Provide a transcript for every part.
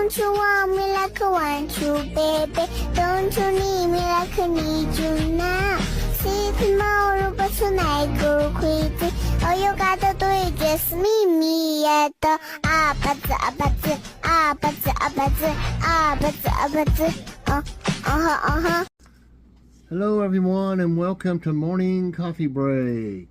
Don't you want me like I want you, baby? Don't you need me like I need you now? See tomorrow, but tonight go crazy. All you gotta do is just meet me at the Ibotta, Ibotta, Ibotta, Ibotta, Ibotta, Ibotta. Hello everyone and welcome to Morning Coffee Break.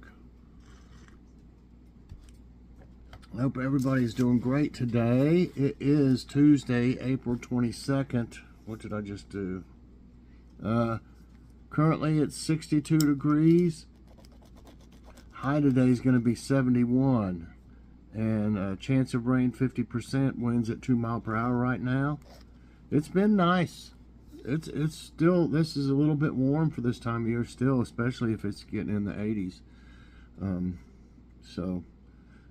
I hope everybody's doing great today. It is Tuesday, April 22nd. What did I just do? Currently it's 62 degrees. High today is going to be 71. And chance of rain 50%, winds at 2 miles per hour right now. It's been nice. It's still, this is a little bit warm for this time of year still, especially if it's getting in the 80s. So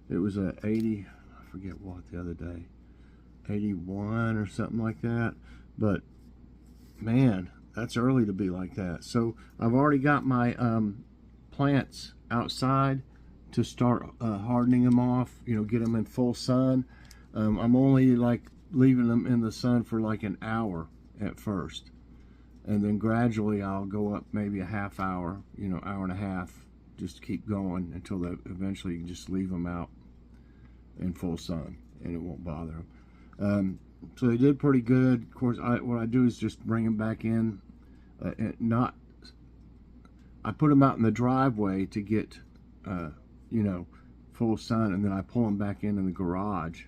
it was a 80, I forget what the other day, 81 or something like that. But man, that's early to be like that. So I've already got my plants outside to start hardening them off, you know, get them in full sun. I'm only like leaving them in the sun for like an hour at first, and then gradually I'll go up maybe a half hour, you know, hour and a half, just keep going until they eventually you can just leave them out in full sun and it won't bother them. So they did pretty good. Of course, what I do is just bring them back in. I put them out in the driveway to get you know, full sun, and then I pull them back in the garage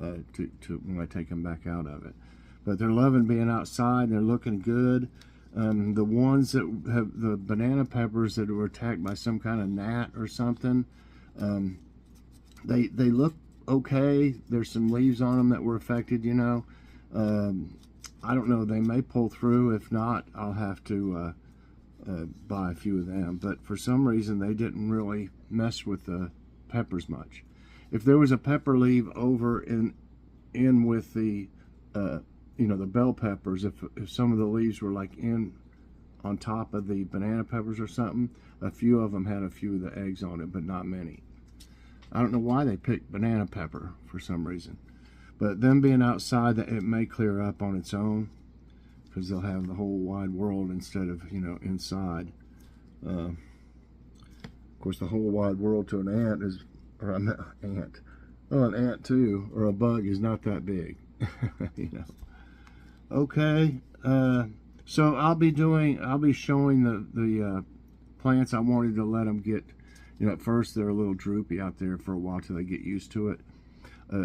to when I take them back out of it. But they're loving being outside. They're looking good. The ones that have the banana peppers that were attacked by some kind of gnat or something, they look okay. There's some leaves on them that were affected, you know. I don't know. They may pull through. If not, I'll have to buy a few of them. But for some reason, they didn't really mess with the peppers much. If there was a pepper leaf over in with the you know, the bell peppers, if some of the leaves were like in on top of the banana peppers or something, a few of them had a few of the eggs on it, but not many. I don't know why they picked banana pepper for some reason, but them being outside, that it may clear up on its own because they'll have the whole wide world instead of, you know, inside. Of course, the whole wide world to an ant is, or an ant, oh, an ant too, or a bug is not that big. You know. Okay, so I'll be showing the plants. I wanted to let them get, you know, at first they're a little droopy out there for a while till they get used to it.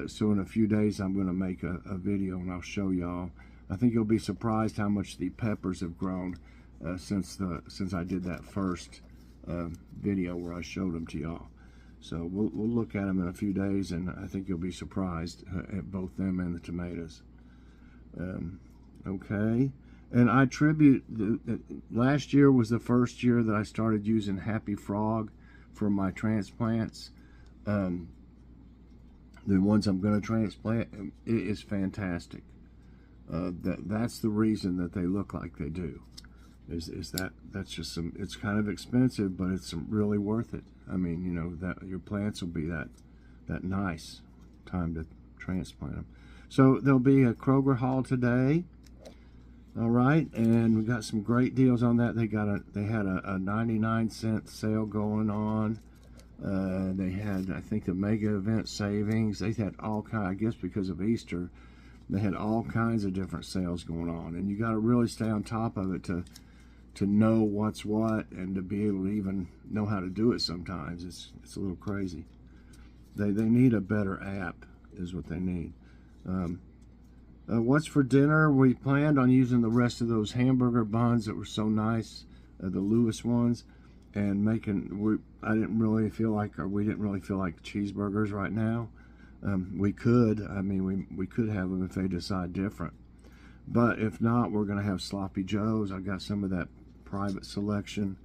So in a few days I'm going to make a video and I'll show y'all. I think you'll be surprised how much the peppers have grown since I did that first video where I showed them to y'all. So we'll look at them in a few days, and I think you'll be surprised at both them and the tomatoes. Okay, and I attribute last year was the first year that I started using Happy Frog for my transplants. The ones I'm going to transplant, it is fantastic. That's the reason that they look like they do. That's just some, it's kind of expensive, but it's really worth it. I mean, you know, that your plants will be that nice time to transplant them. So there'll be a Kroger haul today. All right, and we got some great deals on that. They had a 99-cent sale going on. They had, I think, a mega event savings. They had all kinds, I guess because of Easter, they had all kinds of different sales going on, and you got to really stay on top of it to know what's what and to be able to even know how to do it. Sometimes it's a little crazy. They need a better app is what they need. What's for dinner? We planned on using the rest of those hamburger buns that were so nice, the Lewis ones, and we didn't really feel like cheeseburgers right now. We could, I mean, we could have them if they decide different. But if not, we're going to have Sloppy Joes. I got some of that private selection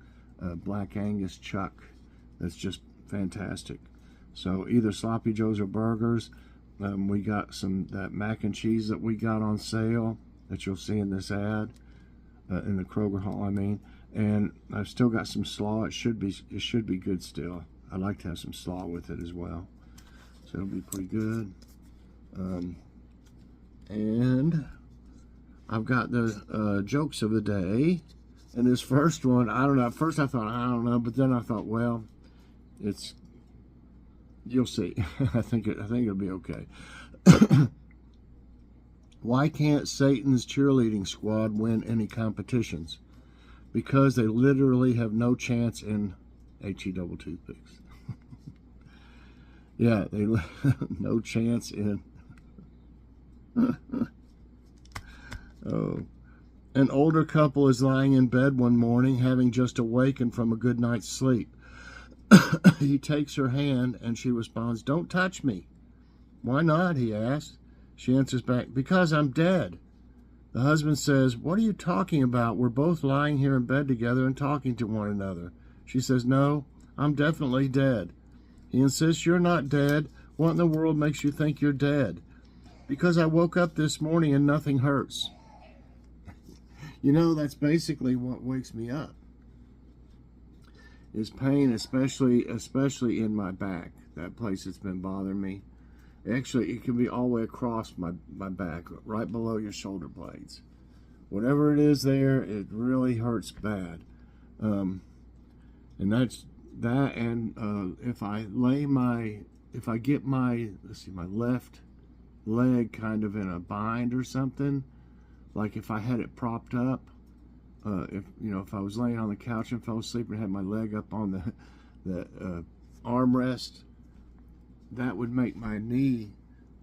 Black Angus chuck that's just fantastic. So either Sloppy Joes or burgers. We got that mac and cheese that we got on sale that you'll see in this ad, in the Kroger haul, I mean. And I've still got some slaw. It should be good still. I'd like to have some slaw with it as well. So it'll be pretty good. And I've got the jokes of the day. And this first one, I don't know. At first I thought, I don't know. But then I thought, well, you'll see. I think it'll be okay. Why can't Satan's cheerleading squad win any competitions? Because they literally have no chance in HE double toothpicks. Yeah, they no chance in. Oh. An older couple is lying in bed one morning, having just awakened from a good night's sleep. He takes her hand and she responds, "Don't touch me." "Why not?" he asks. She answers back, "Because I'm dead." The husband says, "What are you talking about? We're both lying here in bed together and talking to one another." She says, "No, I'm definitely dead." He insists, "You're not dead. What in the world makes you think you're dead?" "Because I woke up this morning and nothing hurts." You know, that's basically what wakes me up. Is pain, especially in my back. That place that's been bothering me. Actually, it can be all the way across my back, right below your shoulder blades. Whatever it is there, it really hurts bad. And that's that. And if I get my left leg kind of in a bind or something, like if I had it propped up, if I was laying on the couch and fell asleep and had my leg up on the armrest, that would make my knee,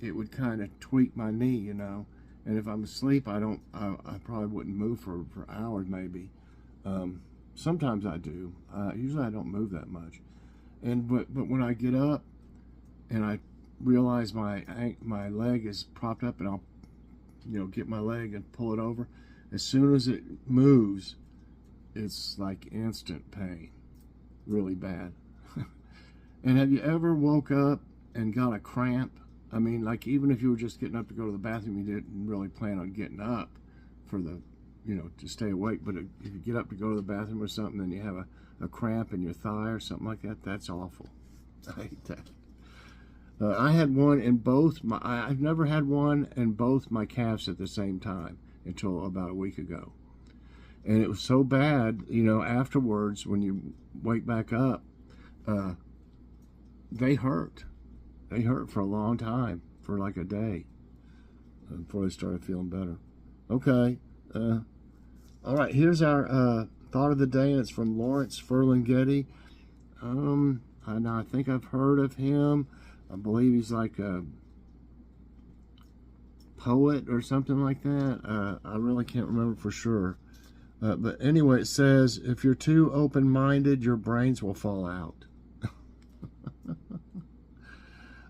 it would kind of tweak my knee, and if I'm asleep, I probably wouldn't move for hours maybe. Sometimes I do. Usually I don't move that much. But when I get up and I realize my leg is propped up, and I'll get my leg and pull it over, as soon as it moves, it's like instant pain, really bad. And have you ever woke up and got a cramp? I mean, like, even if you were just getting up to go to the bathroom, you didn't really plan on getting up for the, to stay awake. But if you get up to go to the bathroom or something, then you have a cramp in your thigh or something like that, that's awful. I hate that. I had one in both I've never had one in both my calves at the same time until about a week ago. And it was so bad, afterwards, when you wake back up, they hurt. They hurt for a long time, for like a day, before they started feeling better. Okay. All right, here's our thought of the day, and it's from Lawrence Ferlinghetti. I think I've heard of him. I believe he's like a poet or something like that. I really can't remember for sure. But anyway, it says, if you're too open-minded, your brains will fall out.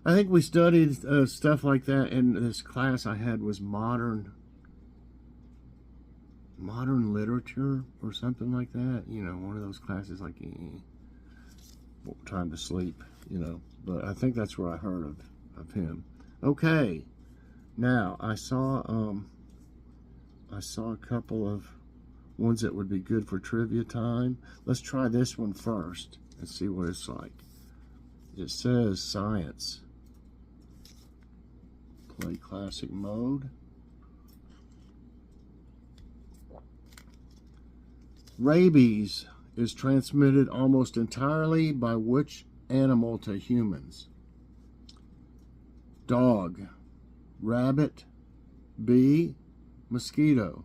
I think we studied stuff like that in this class I had, was modern literature or something like that. One of those classes like time to sleep, But I think that's where I heard of him. Okay, now I saw a couple of ones that would be good for trivia time. Let's try this one first and see what it's like. It says science. Play classic mode. Rabies is transmitted almost entirely by which animal to humans? Dog, rabbit, bee, mosquito.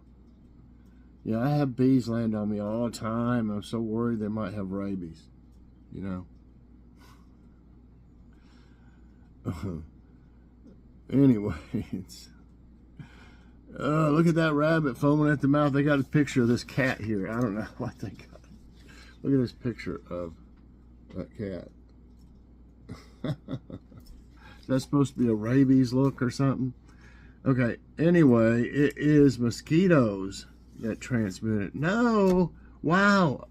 Yeah, I have bees land on me all the time. I'm so worried they might have rabies, Anyway, look at that rabbit foaming at the mouth. They got a picture of this cat here. I don't know what they got. Look at this picture of that cat. Is that supposed to be a rabies look or something? Okay, anyway, it is mosquitoes that transmit it. No, wow.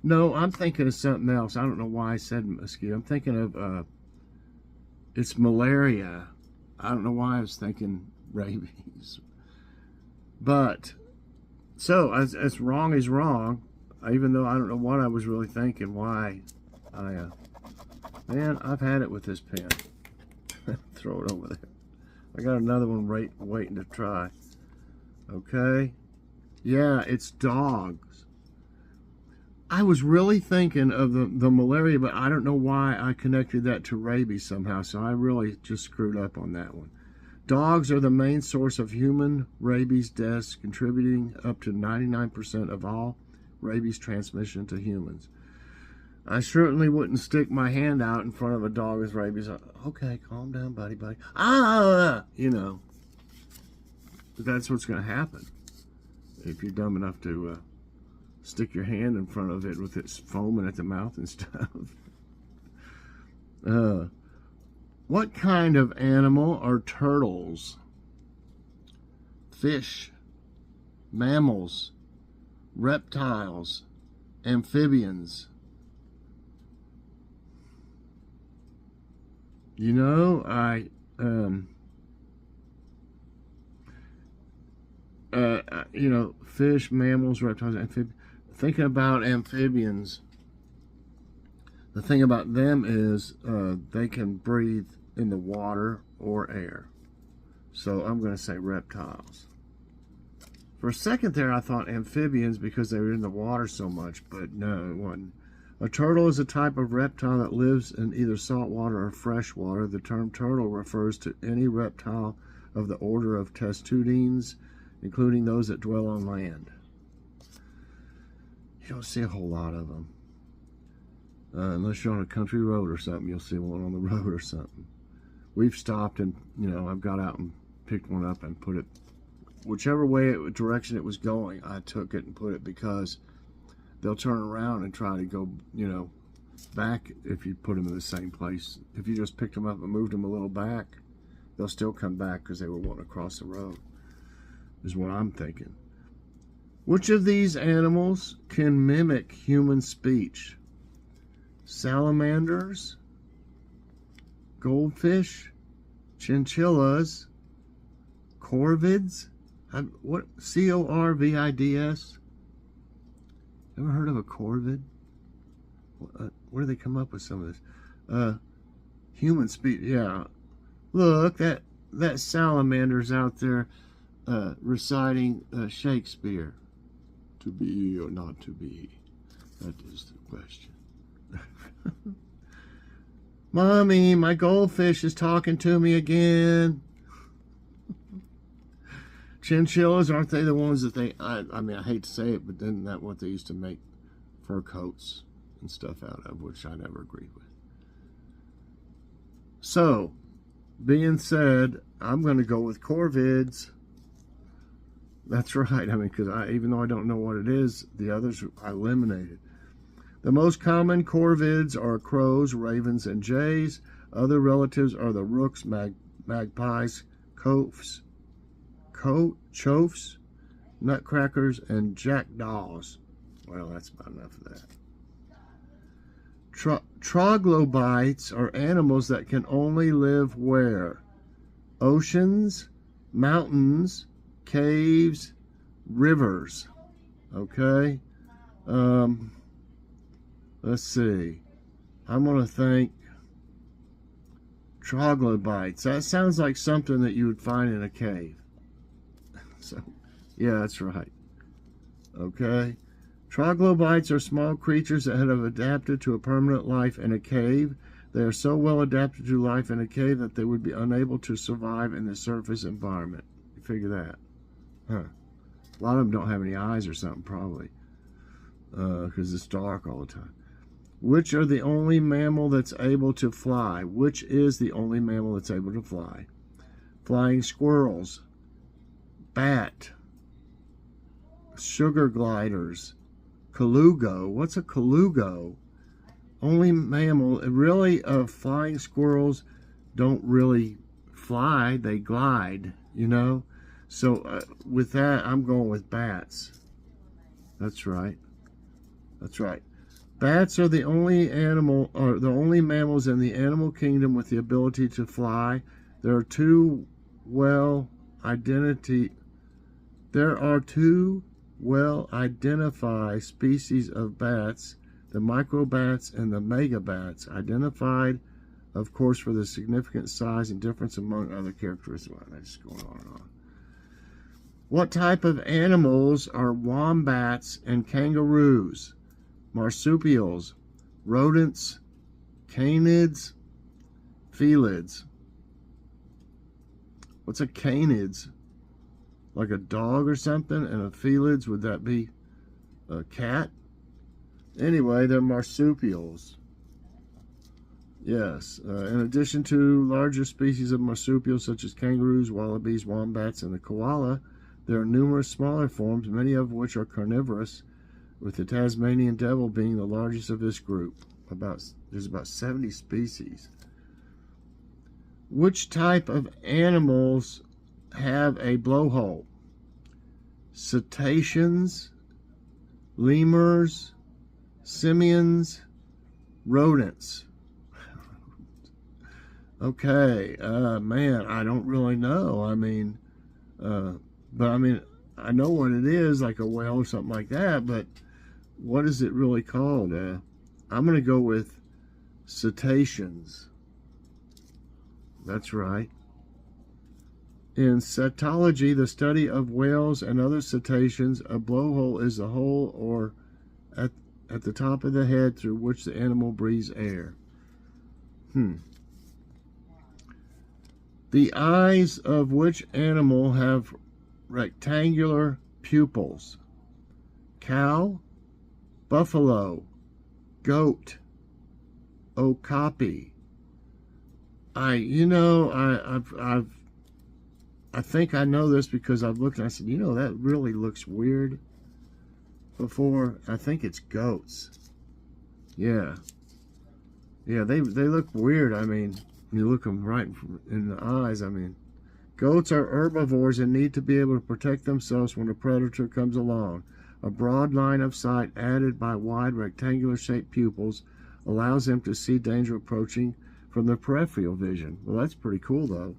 No, I'm thinking of something else. I don't know why I said mosquito. I'm thinking of, it's malaria. I don't know why I was thinking rabies. But, so, as wrong is wrong, even though I don't know what I was really thinking, why man, I've had it with this pen. Throw it over there. I got another one waiting to try. Okay. Yeah, it's dogs. I was really thinking of the malaria, but I don't know why I connected that to rabies somehow, so I really just screwed up on that one. Dogs are the main source of human rabies deaths, contributing up to 99% of all rabies transmission to humans. I certainly wouldn't stick my hand out in front of a dog with rabies. Okay, calm down, buddy. You know. But that's what's going to happen if you're dumb enough to stick your hand in front of it with it foaming at the mouth and stuff. What kind of animal are turtles? Fish, mammals, reptiles, amphibians. You know, you know, fish, mammals, reptiles, amphibians. Thinking about amphibians, the thing about them is they can breathe in the water or air. So I'm going to say reptiles. For a second there, I thought amphibians because they were in the water so much, but no, it wasn't. A turtle is a type of reptile that lives in either salt water or fresh water. The term turtle refers to any reptile of the order of testudines, including those that dwell on land. You don't see a whole lot of them. Unless you're on a country road or something, you'll see one on the road or something. We've stopped and, you know, I've got out and picked one up and put it, whichever direction it was going, I took it and put it, because they'll turn around and try to go, you know, back if you put them in the same place. If you just picked them up and moved them a little back, they'll still come back because they were wanting to cross the road, is what I'm thinking. Which of these animals can mimic human speech? Salamanders, goldfish, chinchillas, corvids. What? C-O-R-V-I-D-S? Ever heard of a corvid? Where do they come up with some of this? Human speech. Yeah. Look, that salamander's out there reciting Shakespeare. To be or not to be? That is the question. Mommy, my goldfish is talking to me again. Chinchillas, aren't they the ones that I mean, I hate to say it, but isn't that what they used to make fur coats and stuff out of, which I never agreed with. So, being said, I'm going to go with corvids. That's right. I mean, because even though I don't know what it is, the others I eliminated. The most common corvids are crows, ravens, and jays. Other relatives are the rooks, magpies, choughs, nutcrackers, and jackdaws. Well, that's about enough of that. Troglobites are animals that can only live where? Oceans, mountains, caves, rivers. Okay. Let's see. I'm going to think troglobites. That sounds like something that you would find in a cave. So, yeah, that's right. Okay. Troglobites are small creatures that have adapted to a permanent life in a cave. They are so well adapted to life in a cave that they would be unable to survive in the surface environment. You figure that? Huh. A lot of them don't have any eyes or something, probably. Because it's dark all the time. Which are the only mammal that's able to fly? Which is the only mammal that's able to fly? Flying squirrels, bat, sugar gliders, colugo. What's a colugo? Only mammal, really, flying squirrels don't really fly, they glide, you know? So with that, I'm going with bats. That's right. That's right. Bats are the only mammals in the animal kingdom with the ability to fly. There are two well-identified species of bats, the microbats and the megabats, identified of course, for the significant size and difference among other characteristics. Well, that's going on and on. What type of animals are wombats and kangaroos? Marsupials, rodents, canids, felids. What's a canids? Like a dog or something? And a felids, would that be a cat? Anyway, they're marsupials. Yes. In addition to larger species of marsupials such as kangaroos, wallabies, wombats, and the koala, there are numerous smaller forms, many of which are carnivorous, with the Tasmanian devil being the largest of this group. There's about 70 species. Which type of animals have a blowhole? Cetaceans, lemurs, simians, rodents. Okay, man, I don't really know. But I know what it is, like a whale or something like that, but what is it really called? I'm going to go with cetaceans. That's right. In cetology, the study of whales and other cetaceans, a blowhole is the hole or at the top of the head through which the animal breathes air. The eyes of which animal have rectangular pupils? Cow, buffalo, goat, okapi. I think I know this because I've looked and I said, that really looks weird before. I think it's goats. Yeah, they look weird. When you look them right in the eyes, goats are herbivores and need to be able to protect themselves when a predator comes along. A broad line of sight added by wide rectangular-shaped pupils allows them to see danger approaching from their peripheral vision. Well, that's pretty cool, though.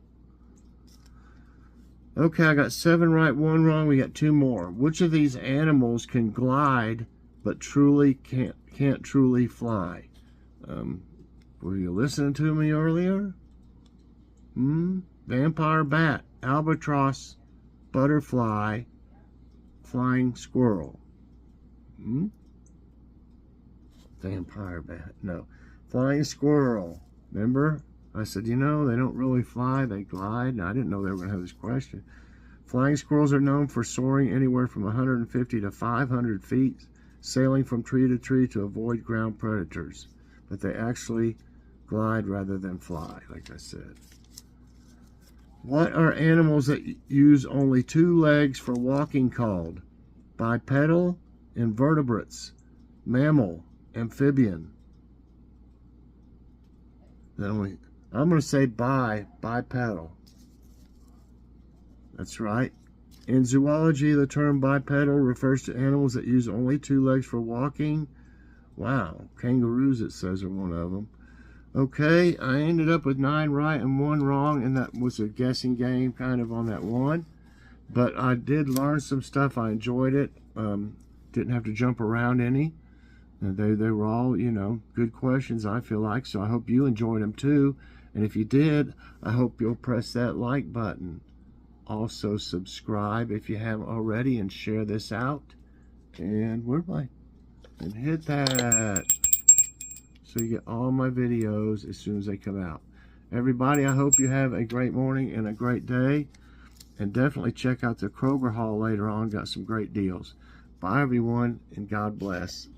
Okay, I got 7 right, 1 wrong. We got 2 more. Which of these animals can glide but truly can't truly fly? Were you listening to me earlier? Vampire bat, albatross, butterfly, flying squirrel. Vampire bat, no. Flying squirrel. Remember? I said, they don't really fly, they glide. Now, I didn't know they were going to have this question. Flying squirrels are known for soaring anywhere from 150 to 500 feet, sailing from tree to tree to avoid ground predators. But they actually glide rather than fly, like I said. What are animals that use only 2 legs for walking called? Bipedal, invertebrates, mammal, amphibian. I'm going to say bipedal. That's right. In zoology, the term bipedal refers to animals that use only 2 legs for walking. Wow, kangaroos, it says, are one of them. Okay, I ended up with 9 right and 1 wrong, and that was a guessing game kind of on that one. But I did learn some stuff. I enjoyed it. Didn't have to jump around any. And they were all, good questions, I feel like. So I hope you enjoyed them too. And if you did, I hope you'll press that like button. Also subscribe if you haven't already, and share this out. And and hit that so you get all my videos as soon as they come out. Everybody, I hope you have a great morning and a great day. And definitely check out the Kroger haul later on. Got some great deals. Bye, everyone, and God bless.